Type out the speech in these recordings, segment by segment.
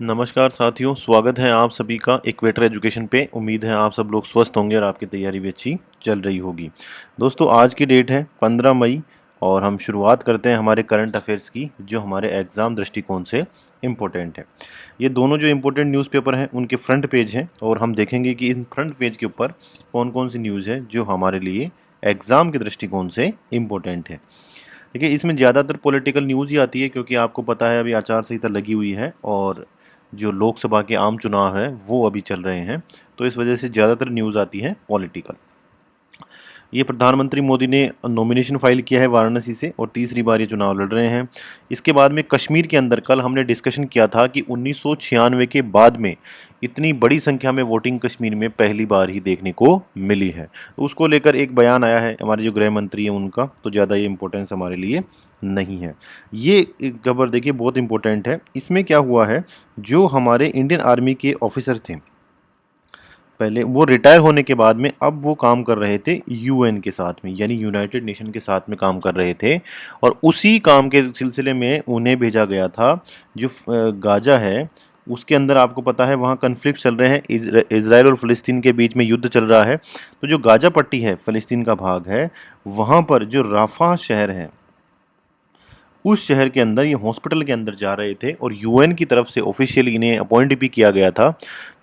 नमस्कार साथियों, स्वागत है आप सभी का इक्वेटर एजुकेशन पे। उम्मीद है आप सब लोग स्वस्थ होंगे और आपकी तैयारी भी अच्छी चल रही होगी। दोस्तों, आज की डेट है 15 मई और हम शुरुआत करते हैं हमारे करंट अफेयर्स की, जो हमारे एग्ज़ाम दृष्टिकोण से इम्पोर्टेंट है। ये दोनों जो इम्पोर्टेंट न्यूज़पेपर हैं उनके फ्रंट पेज हैं और हम देखेंगे कि इन फ्रंट पेज के ऊपर कौन कौन सी न्यूज़ है जो हमारे लिए एग्ज़ाम के दृष्टिकोण से इम्पोर्टेंट है। देखिए, इसमें ज़्यादातर पॉलिटिकल न्यूज़ ही आती है क्योंकि आपको पता है अभी आचार संहिता लगी हुई है और जो लोकसभा के आम चुनाव है वो अभी चल रहे हैं, तो इस वजह से ज़्यादातर न्यूज़ आती है पॉलिटिकल। ये प्रधानमंत्री मोदी ने नॉमिनेशन फाइल किया है वाराणसी से और तीसरी बार ये चुनाव लड़ रहे हैं। इसके बाद में कश्मीर के अंदर कल हमने डिस्कशन किया था कि 1996 के बाद में इतनी बड़ी संख्या में वोटिंग कश्मीर में पहली बार ही देखने को मिली है। तो उसको लेकर एक बयान आया है हमारे जो गृह मंत्री हैं उनका, तो ज़्यादा ये इम्पोर्टेंस हमारे लिए नहीं है। ये खबर देखिए बहुत इम्पोर्टेंट है। इसमें क्या हुआ है, जो हमारे इंडियन आर्मी के ऑफिसर थे पहले, वो रिटायर होने के बाद में अब वो काम कर रहे थे यूएन के साथ में, यानी यूनाइटेड नेशन के साथ में काम कर रहे थे और उसी काम के सिलसिले में उन्हें भेजा गया था। जो गाजा है उसके अंदर आपको पता है वहाँ कन्फ्लिक्ट चल रहे हैं, इजराइल और फ़लस्तीन के बीच में युद्ध चल रहा है। तो जो गाजा पट्टी है, फ़लस्तीन का भाग है, वहाँ पर जो राफा शहर है, उस शहर के अंदर ये हॉस्पिटल के अंदर जा रहे थे और यूएन की तरफ से ऑफिशियली इन्हें अपॉइंट भी किया गया था।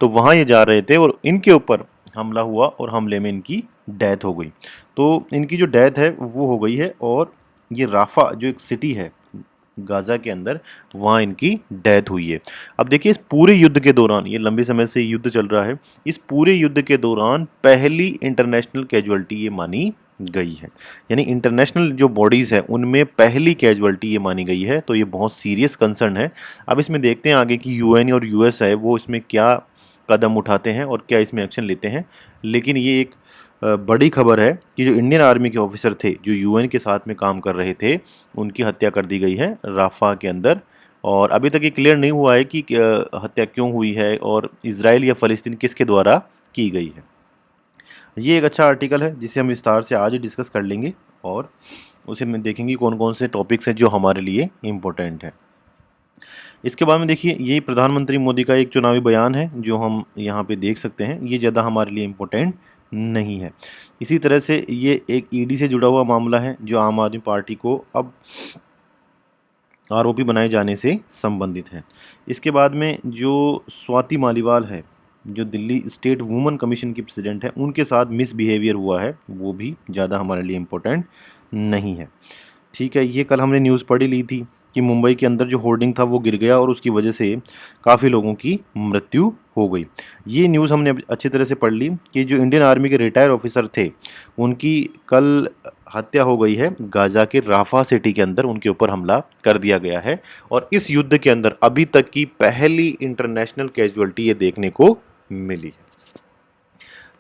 तो वहाँ ये जा रहे थे और इनके ऊपर हमला हुआ और हमले में इनकी डेथ हो गई। तो इनकी जो डेथ है वो हो गई है और ये राफा जो एक सिटी है गाज़ा के अंदर, वहाँ इनकी डेथ हुई है। अब देखिए, इस पूरे युद्ध के दौरान, ये लंबे समय से युद्ध चल रहा है, इस पूरे युद्ध के दौरान पहली इंटरनेशनल कैजुअल्टी ये मानी गई है। यानी इंटरनेशनल जो बॉडीज़ है उनमें पहली कैजुअल्टी ये मानी गई है। तो ये बहुत सीरियस कंसर्न है। अब इसमें देखते हैं आगे कि यूएन और यूएस है वो इसमें क्या कदम उठाते हैं और क्या इसमें एक्शन लेते हैं। लेकिन ये एक बड़ी खबर है कि जो इंडियन आर्मी के ऑफिसर थे जो यूएन के साथ में काम कर रहे थे, उनकी हत्या कर दी गई है राफा के अंदर। और अभी तक ये क्लियर नहीं हुआ है कि हत्या क्यों हुई है और इजराइल या फ़लस्तीन किसके द्वारा की गई है। ये एक अच्छा आर्टिकल है जिसे हम विस्तार से आज ही डिस्कस कर लेंगे और उसे में देखेंगे कौन कौन से टॉपिक्स हैं जो हमारे लिए इम्पोर्टेंट है। इसके बाद में देखिए, ये प्रधानमंत्री मोदी का एक चुनावी बयान है जो हम यहाँ पे देख सकते हैं। ये ज़्यादा हमारे लिए इम्पोर्टेंट नहीं है। इसी तरह से ये एक ईडी से जुड़ा हुआ मामला है जो आम आदमी पार्टी को अब आरोपी बनाए जाने से संबंधित है। इसके बाद में जो स्वाति मालीवाल है, जो दिल्ली स्टेट वुमेन कमीशन की प्रेसिडेंट है, उनके साथ मिसबिहेवियर हुआ है, वो भी ज़्यादा हमारे लिए इम्पोर्टेंट नहीं है। ठीक है, ये कल हमने न्यूज़ पढ़ी ली थी कि मुंबई के अंदर जो होर्डिंग था वो गिर गया और उसकी वजह से काफ़ी लोगों की मृत्यु हो गई। ये न्यूज़ हमने अच्छी तरह से पढ़ ली कि जो इंडियन आर्मी के रिटायर ऑफिसर थे उनकी कल हत्या हो गई है। गाज़ा के राफा सिटी के अंदर उनके ऊपर हमला कर दिया गया है और इस युद्ध के अंदर अभी तक की पहली इंटरनेशनल कैजुअल्टी ये देखने को मिली है।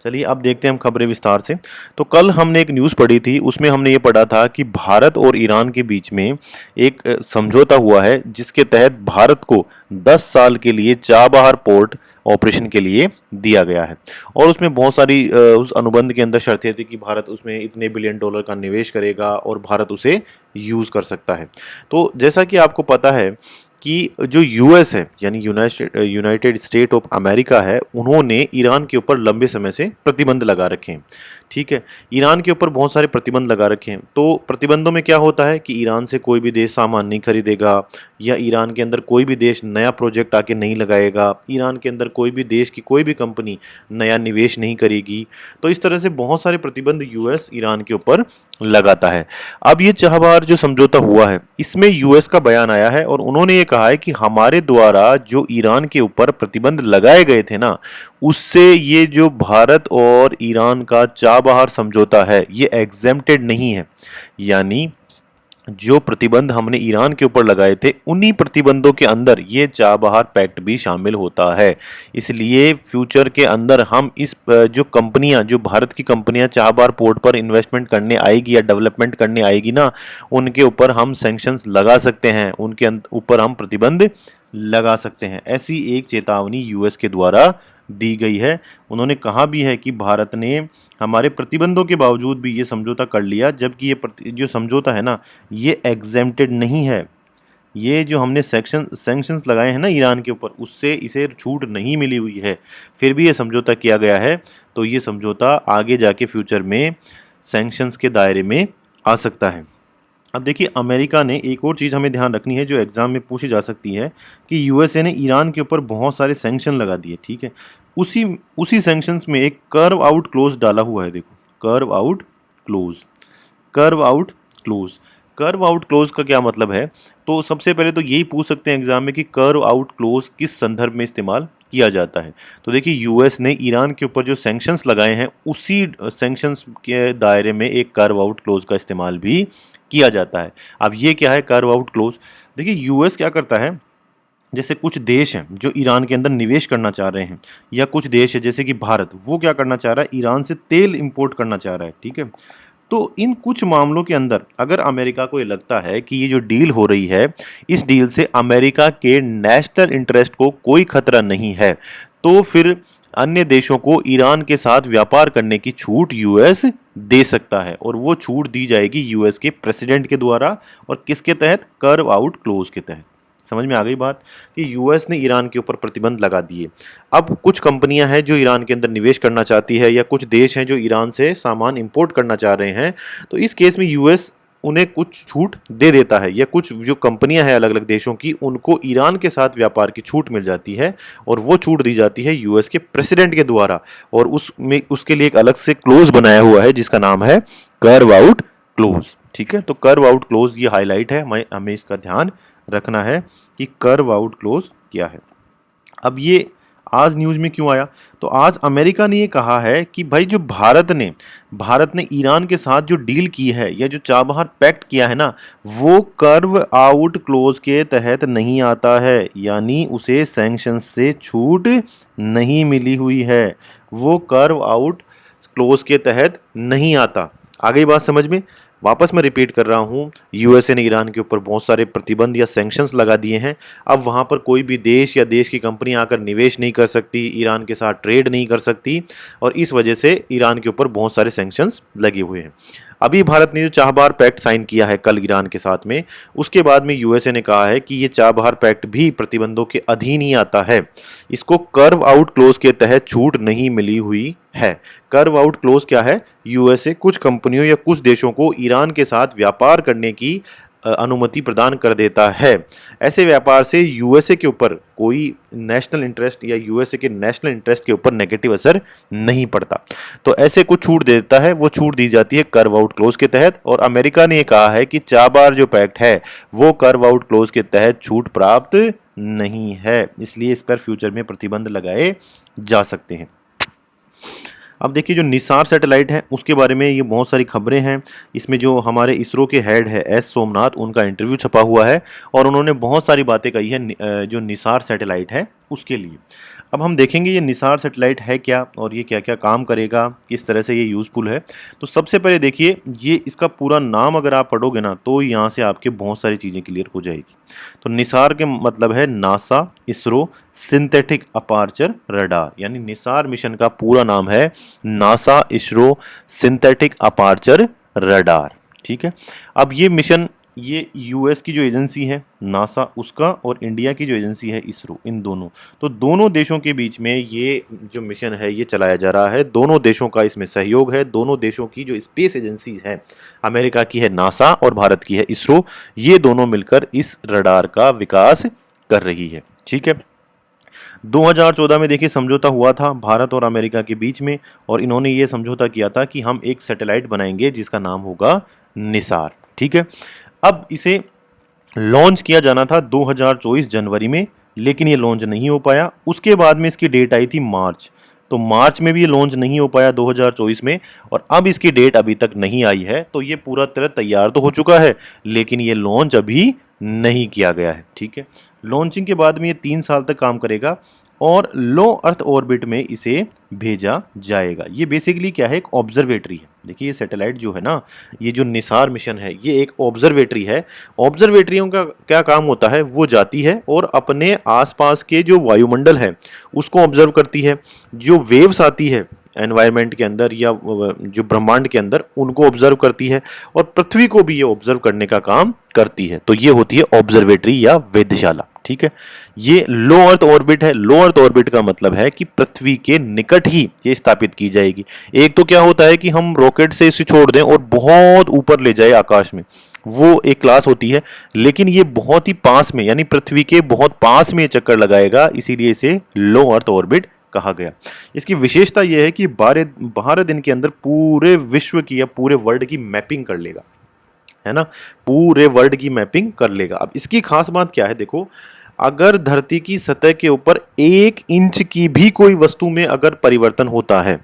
चलिए अब देखते हैं हम खबरें विस्तार से। तो कल हमने एक न्यूज़ पढ़ी थी, उसमें हमने ये पढ़ा था कि भारत और ईरान के बीच में एक समझौता हुआ है जिसके तहत भारत को 10 साल के लिए चाबहार पोर्ट ऑपरेशन के लिए दिया गया है और उसमें बहुत सारी उस अनुबंध के अंदर शर्तें थी कि भारत उसमें इतने बिलियन डॉलर का निवेश करेगा और भारत उसे यूज़ कर सकता है। तो जैसा कि आपको पता है कि जो यूएस है, यानी यूनाइटेड स्टेट ऑफ अमेरिका है, उन्होंने ईरान के ऊपर लंबे समय से प्रतिबंध लगा रखे हैं। ठीक है, ईरान के ऊपर बहुत सारे प्रतिबंध लगा रखे हैं। तो प्रतिबंधों में क्या होता है कि ईरान से कोई भी देश सामान नहीं खरीदेगा या ईरान के अंदर कोई भी देश नया प्रोजेक्ट आके नहीं लगाएगा, ईरान के अंदर कोई भी देश की कोई भी कंपनी नया निवेश नहीं करेगी। तो इस तरह से बहुत सारे प्रतिबंध यूएस ईरान के ऊपर लगाता है। अब ये चाबहार जो समझौता हुआ है, इसमें यूएस का बयान आया है और उन्होंने ये कहा है कि हमारे द्वारा जो ईरान के ऊपर प्रतिबंध लगाए गए थे ना, उससे ये जो भारत और ईरान का चाबहार समझौता है ये एग्जेम्प्टेड नहीं है। यानी जो प्रतिबंध हमने ईरान के ऊपर लगाए थे उन्हीं प्रतिबंधों के अंदर ये चाबहार पैक्ट भी शामिल होता है। इसलिए फ्यूचर के अंदर हम इस जो कंपनियां, जो भारत की कंपनियां चाबहार पोर्ट पर इन्वेस्टमेंट करने आएगी या डेवलपमेंट करने आएगी ना, उनके ऊपर हम सैंक्शंस लगा सकते हैं, उनके ऊपर हम प्रतिबंध लगा सकते हैं। ऐसी एक चेतावनी यूएस के द्वारा दी गई है। उन्होंने कहा भी है कि भारत ने हमारे प्रतिबंधों के बावजूद भी ये समझौता कर लिया, जबकि ये जो समझौता है ना, ये एग्जेम्प्टेड नहीं है। ये जो हमने सैंक्शंस लगाए हैं ना ईरान के ऊपर, उससे इसे छूट नहीं मिली हुई है, फिर भी ये समझौता किया गया है, तो ये समझौता आगे जाके फ्यूचर में सैंक्शंस के दायरे में आ सकता है। अब देखिए, अमेरिका ने एक और चीज़ हमें ध्यान रखनी है जो एग्ज़ाम में पूछी जा सकती है कि यूएसए ने ईरान के ऊपर बहुत सारे सैंक्शन लगा दिए, ठीक है। उसी उसी सैंक्शंस में एक कर्व आउट क्लोज डाला हुआ है, देखो, curve out close, curve out close. Curve out close का क्या मतलब है? तो सबसे पहले तो यही पूछ सकते हैं एग्जाम में कि कर्व आउट क्लोज किस संदर्भ में इस्तेमाल किया जाता है। तो देखिए, यूएस ने ईरान के ऊपर जो सैंक्शंस लगाए हैं उसी सैंक्शंस के दायरे में एक कर्व आउट क्लोज का इस्तेमाल भी किया जाता है। अब ये क्या है कर्व आउट क्लोज? देखिए, यूएस क्या करता है, जैसे कुछ देश हैं जो ईरान के अंदर निवेश करना चाह रहे हैं, या कुछ देश है जैसे कि भारत, वो क्या करना चाह रहा है, ईरान से तेल इंपोर्ट करना चाह रहा है, ठीक है। तो इन कुछ मामलों के अंदर अगर अमेरिका को ये लगता है कि ये जो डील हो रही है, इस डील से अमेरिका के नेशनल इंटरेस्ट को कोई खतरा नहीं है, तो फिर अन्य देशों को ईरान के साथ व्यापार करने की छूट यूएस दे सकता है, और वो छूट दी जाएगी यूएस के प्रेसिडेंट के द्वारा, और किसके तहत? कर्व आउट क्लोज के तहत। समझ में आ गई बात कि यूएस ने ईरान के ऊपर प्रतिबंध लगा दिए। अब कुछ कंपनियां हैं जो ईरान के अंदर निवेश करना चाहती है, या कुछ देश हैं जो ईरान से सामान इंपोर्ट करना चाह रहे हैं, तो इस केस में यूएस उन्हें कुछ छूट दे देता है, या कुछ जो कंपनियां हैं अलग अलग देशों की, उनको ईरान के साथ व्यापार की छूट मिल जाती है, और वो छूट दी जाती है यूएस के प्रेसिडेंट के द्वारा, और उसमें उसके लिए एक अलग से क्लोज बनाया हुआ है जिसका नाम है कर्व आउट क्लोज, ठीक है। तो कर्व आउट क्लोज ये हाईलाइट है, हमें इसका ध्यान रखना है कि कर्व आउट क्लोज क्या है। अब ये आज न्यूज़ में क्यों आया? तो आज अमेरिका ने ये कहा है कि भाई जो भारत ने ईरान के साथ जो डील की है, या जो चाबहार पैक्ट किया है ना, वो कर्व आउट क्लोज के तहत नहीं आता है, यानी उसे सैंक्शन से छूट नहीं मिली हुई है, वो कर्व आउट क्लोज के तहत नहीं आता। आ गई बात समझ में? वापस मैं रिपीट कर रहा हूँ, यूएसए ने ईरान के ऊपर बहुत सारे प्रतिबंध या सैंक्शंस लगा दिए हैं। अब वहाँ पर कोई भी देश या देश की कंपनी आकर निवेश नहीं कर सकती, ईरान के साथ ट्रेड नहीं कर सकती, और इस वजह से ईरान के ऊपर बहुत सारे सैंक्शंस लगे हुए हैं। अभी भारत ने जो चाबहार पैक्ट साइन किया है कल ईरान के साथ में, उसके बाद में यूएसए ने कहा है कि ये चाबहार पैक्ट भी प्रतिबंधों के अधीन ही आता है, इसको कर्व आउट क्लोज के तहत छूट नहीं मिली हुई है। कर्व आउट क्लोज क्या है? यूएसए कुछ कंपनियों या कुछ देशों को ईरान के साथ व्यापार करने की अनुमति प्रदान कर देता है। ऐसे व्यापार से यूएसए के ऊपर कोई नेशनल इंटरेस्ट या यूएसए के नेशनल इंटरेस्ट के ऊपर नेगेटिव असर नहीं पड़ता। तो ऐसे कुछ छूट देता है, वो छूट दी जाती है कर्व आउट क्लोज के तहत, और अमेरिका ने कहा है कि चाबहार जो पैक्ट है वो कर्व आउट क्लोज के तहत छूट प्राप्त नहीं है, इसलिए इस पर फ्यूचर में प्रतिबंध लगाए जा सकते हैं। अब देखिए, जो निसार सैटेलाइट है उसके बारे में ये बहुत सारी खबरें हैं। इसमें जो हमारे इसरो के हेड है एस सोमनाथ, उनका इंटरव्यू छपा हुआ है, और उन्होंने बहुत सारी बातें कही है जो निसार सैटेलाइट है उसके लिए। अब हम देखेंगे ये निसार सैटेलाइट है क्या, और ये क्या क्या काम करेगा, किस तरह से ये यूज़फुल है। तो सबसे पहले देखिए, ये इसका पूरा नाम अगर आप पढ़ोगे ना, तो यहाँ से आपके बहुत सारी चीज़ें क्लियर हो जाएगी। तो निसार के मतलब है NASA ISRO synthetic aperture radar, यानी निसार मिशन का पूरा नाम है NASA ISRO synthetic aperture radar, ठीक है। अब ये मिशन, ये यूएस की जो एजेंसी है नासा उसका, और इंडिया की जो एजेंसी है इसरो, इन दोनों, तो दोनों देशों के बीच में ये जो मिशन है ये चलाया जा रहा है। दोनों देशों का इसमें सहयोग है। दोनों देशों की जो स्पेस एजेंसी है, अमेरिका की है नासा और भारत की है इसरो, ये दोनों मिलकर इस रडार का विकास कर रही है, ठीक है। 2014 में देखिए समझौता हुआ था भारत और अमेरिका के बीच में, और इन्होंने ये समझौता किया था कि हम एक सैटेलाइट बनाएंगे जिसका नाम होगा निसार, ठीक है। अब इसे लॉन्च किया जाना था 2024 जनवरी में, लेकिन ये लॉन्च नहीं हो पाया। उसके बाद में इसकी डेट आई थी मार्च, तो मार्च में भी ये लॉन्च नहीं हो पाया 2024 में, और अब इसकी डेट अभी तक नहीं आई है। तो ये पूरा तरह तैयार तो हो चुका है, लेकिन ये लॉन्च अभी नहीं किया गया है, ठीक है। लॉन्चिंग के बाद में ये 3 साल तक काम करेगा, और लो अर्थ ऑर्बिट में इसे भेजा जाएगा। ये बेसिकली क्या है, एक ऑब्जर्वेटरी है। देखिए, ये सैटेलाइट जो है ना, ये जो निसार मिशन है, ये एक ऑब्जर्वेटरी है। ऑब्जर्वेटरियों का क्या काम होता है, वो जाती है और अपने आसपास के जो वायुमंडल है उसको ऑब्जर्व करती है। जो वेव्स आती है एनवायरनमेंट के अंदर या जो ब्रह्मांड के अंदर उनको ऑब्जर्व करती है और पृथ्वी को भी ये ऑब्जर्व करने का काम करती है। तो ये होती है ऑब्जर्वेटरी या वेधशाला। ठीक है, ये लो अर्थ ऑर्बिट है। लो अर्थ ऑर्बिट का मतलब है कि पृथ्वी के निकट ही ये स्थापित की जाएगी। एक तो क्या होता है कि हम रॉकेट से इसे छोड़ दें और बहुत ऊपर ले जाए आकाश में, वो एक क्लास होती है, लेकिन ये बहुत ही पास में यानी पृथ्वी के बहुत पास में चक्कर लगाएगा, इसीलिए इसे लो अर्थ ऑर्बिट कहा गया। इसकी विशेषता यह है कि 12 दिन के अंदर पूरे विश्व की या पूरे वर्ल्ड की मैपिंग कर लेगा, है ना, पूरे वर्ल्ड की मैपिंग कर लेगा। अब इसकी खास बात क्या है, देखो, अगर धरती की सतह के ऊपर 1 इंच की भी कोई वस्तु में अगर परिवर्तन होता है,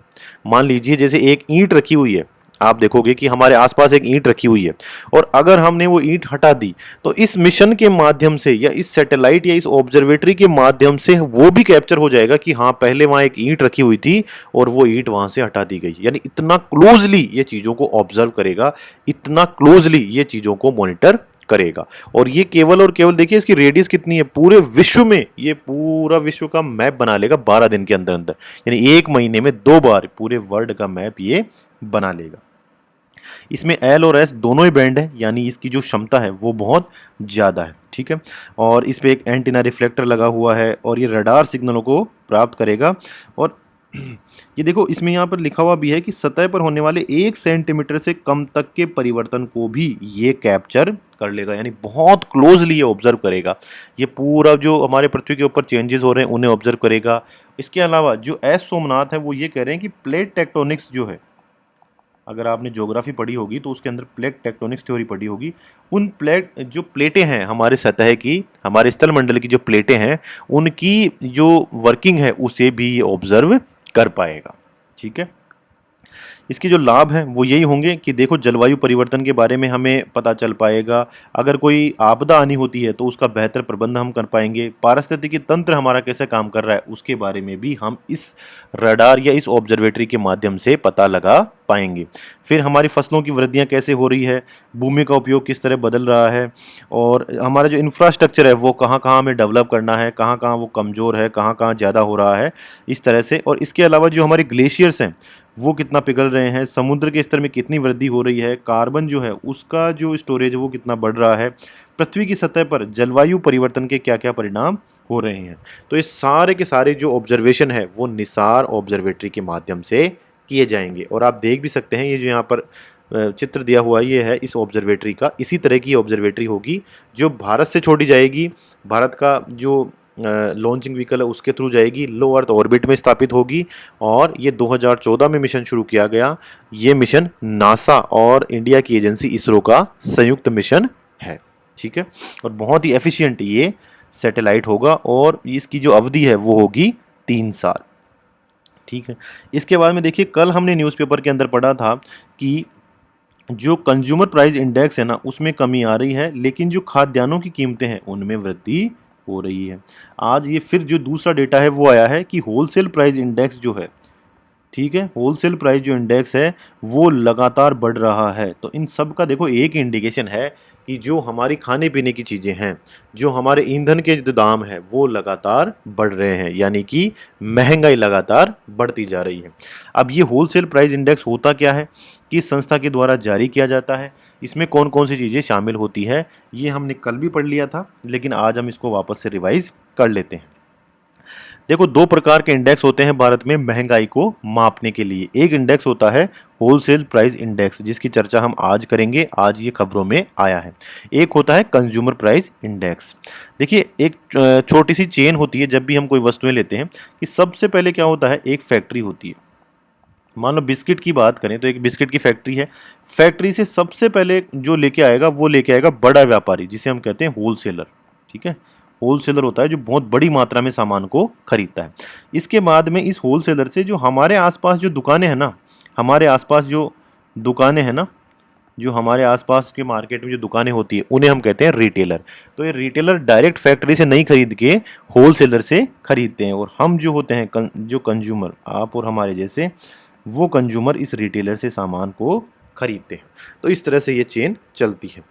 मान लीजिए जैसे एक ईंट रखी हुई है, आप देखोगे कि हमारे आसपास एक ईंट रखी हुई है और अगर हमने वो ईंट हटा दी तो इस मिशन के माध्यम से या इस सैटेलाइट या इस ऑब्जर्वेटरी के माध्यम से वो भी कैप्चर हो जाएगा कि हाँ, पहले वहां एक ईंट रखी हुई थी और वो ईंट वहां से हटा दी गई। यानी इतना क्लोजली ये चीजों को ऑब्जर्व करेगा, इतना क्लोजली ये चीजों को मॉनिटर करेगा। और ये केवल और केवल देखिए इसकी रेडियस कितनी है, पूरे विश्व में ये पूरा विश्व का मैप बना लेगा 12 दिन के अंदर अंदर, यानी 1 महीने में 2 बार पूरे वर्ल्ड का मैप ये बना लेगा। इसमें एल और एस दोनों ही बैंड है, यानी इसकी जो क्षमता है वो बहुत ज़्यादा है। ठीक है, और इस पे एक एंटीना रिफ्लेक्टर लगा हुआ है और ये रडार सिग्नलों को प्राप्त करेगा। और ये देखो इसमें यहाँ पर लिखा हुआ भी है कि सतह पर होने वाले 1 सेंटीमीटर से कम तक के परिवर्तन को भी ये कैप्चर कर लेगा, यानी बहुत क्लोजली ये ऑब्जर्व करेगा। ये पूरा जो हमारे पृथ्वी के ऊपर चेंजेस हो रहे हैं उन्हें ऑब्जर्व करेगा। इसके अलावा जो एस सोमनाथ है वो ये कह रहे हैं कि प्लेट टेक्टोनिक्स जो है, अगर आपने ज्योग्राफी पढ़ी होगी तो उसके अंदर प्लेट टेक्टोनिक्स थ्योरी पढ़ी होगी, उन जो प्लेटें हैं हमारे सतह की, हमारे स्थलमंडल की जो प्लेटें हैं, उनकी जो वर्किंग है उसे भी ऑब्जर्व कर पाएगा। ठीक है, इसके जो लाभ हैं वो यही होंगे कि देखो, जलवायु परिवर्तन के बारे में हमें पता चल पाएगा, अगर कोई आपदा आनी होती है तो उसका बेहतर प्रबंध हम कर पाएंगे, पारिस्थितिकी तंत्र हमारा कैसे काम कर रहा है उसके बारे में भी हम इस रडार या इस ऑब्जर्वेटरी के माध्यम से पता लगा पाएंगे। फिर हमारी फसलों की वृद्धियाँ कैसे हो रही है, भूमि का उपयोग किस तरह बदल रहा है, और हमारा जो इंफ्रास्ट्रक्चर है वो कहाँ कहाँ हमें डेवलप करना है, कहाँ कहाँ वो कमज़ोर है, कहाँ कहाँ ज़्यादा हो रहा है, इस तरह से। और इसके अलावा जो हमारे ग्लेशियर्स हैं वो कितना पिघल रहे हैं, समुद्र के स्तर में कितनी वृद्धि हो रही है, कार्बन जो है उसका जो स्टोरेज है वो कितना बढ़ रहा है, पृथ्वी की सतह पर जलवायु परिवर्तन के क्या क्या परिणाम हो रहे हैं। तो ये सारे के सारे जो ऑब्जर्वेशन है वो निसार ऑब्जर्वेटरी के माध्यम से किए जाएंगे। और आप देख भी सकते हैं ये जो यहाँ पर चित्र दिया हुआ ये है इस ऑब्जर्वेटरी का, इसी तरह की ऑब्जर्वेटरी होगी जो भारत से छोड़ी जाएगी, भारत का जो लॉन्चिंग व्हीकल है उसके थ्रू जाएगी, लो अर्थ ऑर्बिट में स्थापित होगी। और ये 2014 में मिशन शुरू किया गया। ये मिशन नासा और इंडिया की एजेंसी इसरो का संयुक्त मिशन है। ठीक है, और बहुत ही एफिशिएंट ये सैटेलाइट होगा और इसकी जो अवधि है वो होगी 3 साल। ठीक है, इसके बाद में देखिए, कल हमने न्यूज़पेपर के अंदर पढ़ा था कि जो कंज्यूमर प्राइस इंडेक्स है ना उसमें कमी आ रही है, लेकिन जो खाद्यान्नों की कीमतें हैं उनमें वृद्धि हो रही है। आज ये फिर जो दूसरा डेटा है वो आया है कि होलसेल प्राइस इंडेक्स जो है, ठीक है, होलसेल प्राइस जो इंडेक्स है वो लगातार बढ़ रहा है। तो इन सब का देखो एक इंडिकेशन है कि जो हमारी खाने पीने की चीज़ें हैं, जो हमारे ईंधन के जो दाम है वो लगातार बढ़ रहे हैं, यानी कि महंगाई लगातार बढ़ती जा रही है। अब ये होलसेल प्राइस इंडेक्स होता क्या है, किस संस्था के द्वारा जारी किया जाता है, इसमें कौन कौन सी चीज़ें शामिल होती है, ये हमने कल भी पढ़ लिया था, लेकिन आज हम इसको वापस से रिवाइज कर लेते हैं। देखो, 2 प्रकार के इंडेक्स होते हैं भारत में महंगाई को मापने के लिए। एक इंडेक्स होता है होलसेल प्राइस इंडेक्स, जिसकी चर्चा हम आज करेंगे, आज ये खबरों में आया है। एक होता है कंज्यूमर प्राइस इंडेक्स। देखिए, एक छोटी सी चेन होती है जब भी हम कोई वस्तुएं लेते हैं, कि सबसे पहले क्या होता है, एक फैक्ट्री होती है। मान लो बिस्किट की बात करें तो एक बिस्किट की फैक्ट्री है, फैक्ट्री से सबसे पहले जो लेके आएगा वो लेके आएगा बड़ा व्यापारी, जिसे हम कहते हैं होलसेलर। ठीक है, होलसेलर होता है जो बहुत बड़ी मात्रा में सामान को खरीदता है। इसके बाद में इस होलसेलर से जो हमारे आसपास जो दुकानें हैं ना, हमारे आसपास जो दुकानें हैं ना, जो हमारे आसपास के मार्केट में जो दुकानें होती है उन्हें हम कहते हैं रिटेलर। तो ये रिटेलर डायरेक्ट फैक्ट्री से नहीं खरीद के होलसेलर से खरीदते हैं, और हम जो होते हैं जो कंज्यूमर, आप और हमारे जैसे, वो कंज्यूमर इस रिटेलर से सामान को खरीदते हैं। तो इस तरह से ये चेन चलती है।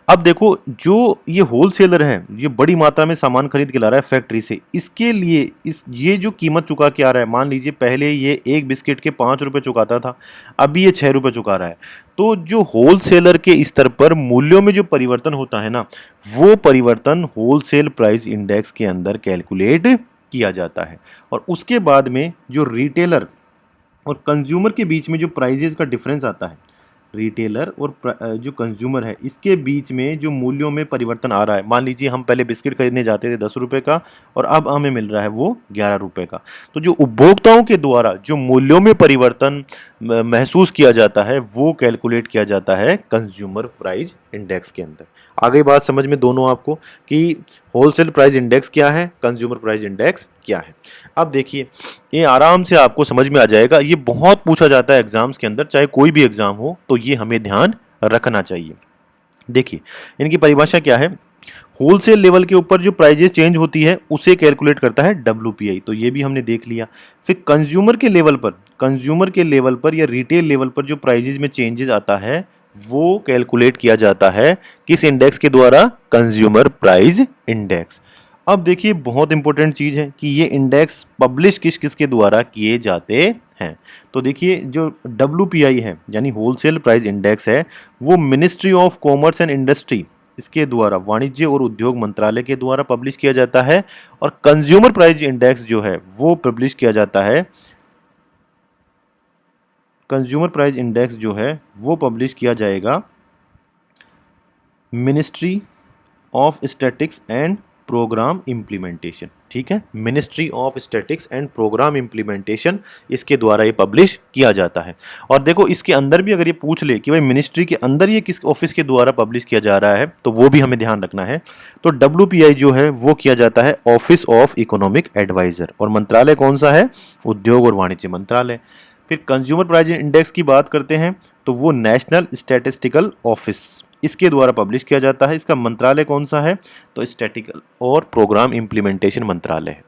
अब देखो, जो ये होलसेलर है, ये बड़ी मात्रा में सामान खरीद के ला रहा है फैक्ट्री से, इसके लिए ये जो कीमत चुका के आ रहा है, मान लीजिए पहले ये एक बिस्किट के 5 रुपए चुकाता था, अभी ये 6 रुपए चुका रहा है। तो जो होलसेलर के स्तर पर मूल्यों में जो परिवर्तन होता है ना, वो परिवर्तन होलसेल प्राइस इंडेक्स के अंदर कैलकुलेट किया जाता है। और उसके बाद में जो रिटेलर और कंज्यूमर के बीच में जो प्राइजेस का डिफरेंस आता है, रिटेलर और जो कंज्यूमर है, इसके बीच में जो मूल्यों में परिवर्तन आ रहा है, मान लीजिए हम पहले बिस्किट खरीदने जाते थे 10 रुपए का और अब हमें मिल रहा है वो 11 रुपए का। तो जो उपभोक्ताओं के द्वारा जो मूल्यों में परिवर्तन महसूस किया जाता है, वो कैलकुलेट किया जाता है कंज्यूमर प्राइस इंडेक्स के अंदर। आ गई बात समझ में दोनों आपको कि होलसेल प्राइस इंडेक्स क्या है, कंज्यूमर प्राइस इंडेक्स क्या है। अब देखिए, ये आराम से आपको समझ में आ जाएगा। ये बहुत पूछा जाता है एग्जाम्स के अंदर, चाहे कोई भी एग्जाम हो, तो ये हमें ध्यान रखना चाहिए। देखिए, इनकी परिभाषा क्या है। होलसेल लेवल के ऊपर जो प्राइजेस चेंज होती है उसे कैलकुलेट करता है WPI, तो ये भी हमने देख लिया। फिर कंज्यूमर के लेवल पर या रिटेल लेवल पर जो प्राइजेस में चेंजेस आता है, वो कैलकुलेट किया जाता है किस इंडेक्स के द्वारा, कंज्यूमर प्राइस इंडेक्स। अब देखिए, बहुत इंपॉर्टेंट चीज है कि ये इंडेक्स पब्लिश किस किस के द्वारा किए जाते हैं। तो देखिए, जो WPI है यानी होलसेल प्राइस इंडेक्स है, वो ministry of commerce and industry, इसके द्वारा वाणिज्य और उद्योग मंत्रालय के द्वारा पब्लिश किया जाता है। और कंज्यूमर प्राइस इंडेक्स जो है वो पब्लिश किया जाता है, कंज्यूमर प्राइस इंडेक्स जो है वो पब्लिश किया जाएगा ministry of statistics and programme implementation. ठीक है, ministry of statistics and programme implementation, इसके द्वारा ये पब्लिश किया जाता है। और देखो, इसके अंदर भी अगर ये पूछ ले कि भाई मिनिस्ट्री के अंदर ये किस ऑफिस के द्वारा पब्लिश किया जा रहा है, तो वो भी हमें ध्यान रखना है। तो WPI जो है वो किया जाता है ऑफिस ऑफ इकोनॉमिक एडवाइजर, और मंत्रालय कौन सा है, उद्योग और वाणिज्य मंत्रालय। फिर कंज्यूमर प्राइस इंडेक्स की बात करते हैं, तो वो नेशनल स्टैटिस्टिकल ऑफिस, इसके द्वारा पब्लिश किया जाता है। इसका मंत्रालय कौन सा है, तो स्टैटिकल और प्रोग्राम इम्प्लीमेंटेशन मंत्रालय है।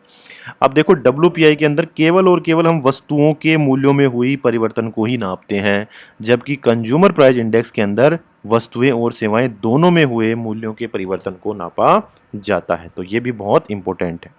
अब देखो, WPI के अंदर केवल और केवल हम वस्तुओं के मूल्यों में हुई परिवर्तन को ही नापते हैं, जबकि कंज्यूमर प्राइस इंडेक्स के अंदर वस्तुएं और सेवाएं दोनों में हुए मूल्यों के परिवर्तन को नापा जाता है। तो ये भी बहुत इंपॉर्टेंट है।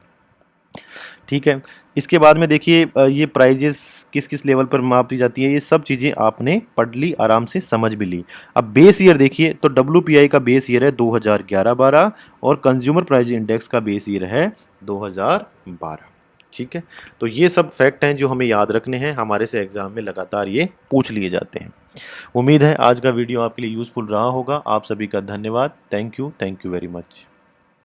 ठीक है, इसके बाद में देखिए, ये प्राइजेस किस किस लेवल पर मापी जाती है, ये सब चीज़ें आपने पढ़ ली, आराम से समझ भी ली। अब बेस ईयर देखिए, तो WPI का बेस ईयर है 2011-12 और कंज्यूमर प्राइस इंडेक्स का बेस ईयर है 2012। ठीक है, तो ये सब फैक्ट हैं जो हमें याद रखने हैं, हमारे से एग्जाम में लगातार ये पूछ लिए जाते हैं। उम्मीद है आज का वीडियो आपके लिए यूज़फुल रहा होगा। आप सभी का धन्यवाद। Thank you very much.